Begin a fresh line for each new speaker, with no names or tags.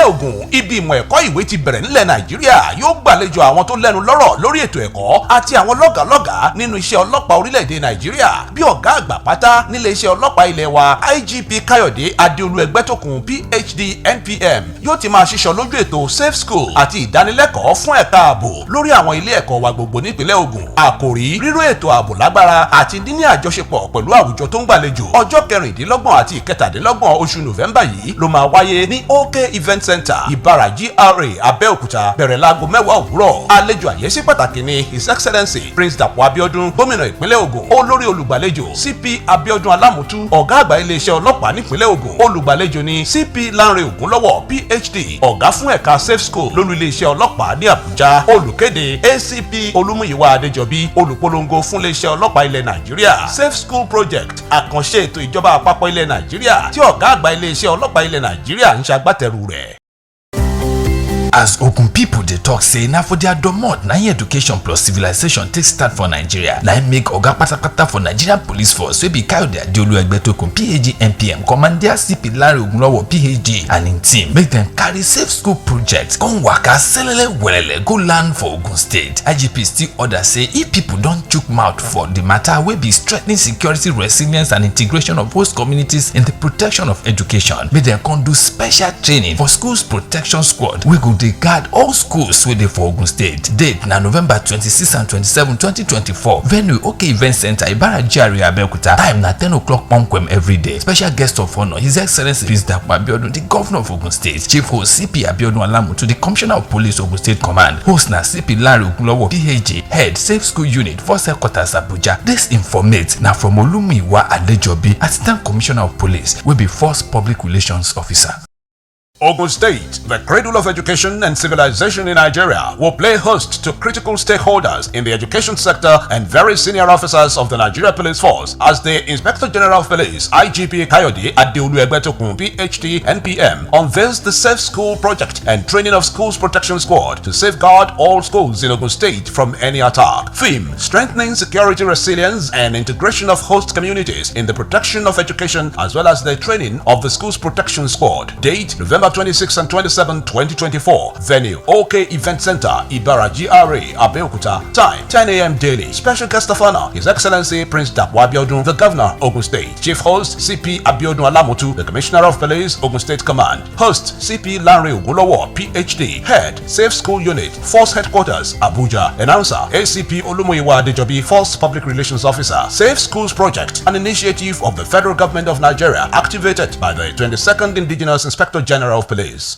ìpínlẹ̀ Ògùn ibi ìmọ̀ ẹ̀kọ́ ìwé ti bẹ̀rẹ̀ nílẹ̀ Nàìjíríà yóò gbàlejò àwọn tó lẹ́nu lọ́rọ̀ lórí ètò ẹ̀kọ́ àti àwọn lọ́gàálọ́gàá nínú iṣẹ́ ọlọ́pàá orílẹ̀-èdè Nàìjíríà bí ọ̀gá àgbà pátá nílé iṣẹ́ ọlọ́pàá ilé wa IGP Káyọ̀dé Adéolú Ẹgbẹ́tókun PhD NPM yóò ti máa ṣiṣọ́ lójú ètò Safe School àti ìdánilẹ́kọ̀ọ́ fún ẹ̀ka ààbò lórí àwọn ilé ẹ̀kọ́ wa gbogbo nípínlẹ̀ Ògùn. Àkòrí ríró ètò ààbò lágbára àti níní àjọṣepọ̀ pẹ̀lú àwùjọ tó ń gbàlejò ọjọ́ 26 àti 27 oṣù November yìí ló máa wáyé ní OK Event Center Ìbàrà GRA Abẹ́òkúta bẹ̀rẹ̀ láago 10 òwúrọ̀. Àlejò àyẹ́sí pàtàkì ni His Excellency Prince Dàpọ̀ Abíọ́dún gómìnà ìpínlẹ̀ Ògùn. Olórí olùgbàlejò CP Abíọ́dún Alámùtú ọ̀gá àgbà iléeṣẹ́ ọlọ́pàá nípínlẹ̀ Ògùn. Olùgbàlejò ni CP Lánrè Ògúnlọ́wọ̀ PhD ọ̀gá fún ẹ̀ka Safe School lólú iléeṣẹ́ ọlọ́pàá ní Àbújá. Olùkéde ACP Olúmúyìwá Adéjọbí olùpolongo fún iléeṣẹ́ ọlọ́pàá ilẹ̀ Nàìjíríà. Safe School Project àkànṣe ètò ìjọba àpapọ̀ ilẹ̀ Nàìjíríà tí ọ̀gá àgbà iléeṣẹ́ ọlọ́pàá ilẹ̀ Nàìjíríà ń ṣagbátẹrù rẹ̀.
As Ogun people dey talk say na for their domot na education plus civilization take start for Nigeria. Na im make oga patapata for Nigerian Police Force wey be Kayode Adeolu Egbetokun PhD NPM Commander CP Lánrè Ògúnlọ́wọ̀ PhD and im team make dem carry safe school project come waka selele welele go land for Ogun State. IGP still order say if people don chook mouth for the matter wey be strengthening security resilience and integration of host communities in the protection of education, make dem come do special training for schools protection squad wey go dey guard all schools wey dey for Ogun State. Date na November 26 and 27, 2024. Venue OK Event Center Ìbàrà GRA Abẹ́òkúta. Time na 10 o'clock ponkwem every day. Special guest of honor His Excellency Prince Dàpọ̀ Abíọ́dún, the Governor of Ogun State. Chief host CP Abíọ́dún Alámùtú, the Commissioner of Police Ogun State Command. Host na CP Lánrè Ògúnlọ́wọ̀ PhD, Head Safe School Unit, Force Headquarters Abuja. This informate na from Olúmúyìwá Adéjọbí, Assistant Commissioner of Police wey be First Public Relations Officer.
Ogun State, the cradle of education and civilization in Nigeria, will play host to critical stakeholders in the education sector and very senior officers of the Nigeria Police Force as the Inspector General of Police, IGP Káyọ̀dé Adéolú Ẹgbẹ́tókun PhD NPM, unveils the Safe School Project and training of Schools Protection Squad to safeguard all schools in Ogun State from any attack. Theme: strengthening security resilience and integration of host communities in the protection of education as well as the training of the Schools Protection Squad. Date: November 26 and 27, 2024. Venue: OK Event Center, Ìbàrà GRA, Abẹ́òkúta. Time: 10 a.m. daily. Special guest of honor His Excellency Prince Dàpọ̀ Abíọ́dún, the Governor, Ogun State. Chief host CP Abíọ́dún Alámùtú, the Commissioner of Police, Ogun State Command. Host CP Lánrè Ògúnlọ́wọ̀ PhD, Head Safe School Unit, Force Headquarters, Abuja. Announcer ACP Olúmúyìwá Adéjọbí, First Public Relations Officer. Safe Schools Project, an initiative of the Federal Government of Nigeria, activated by the 22nd Indigenous Inspector General of Police.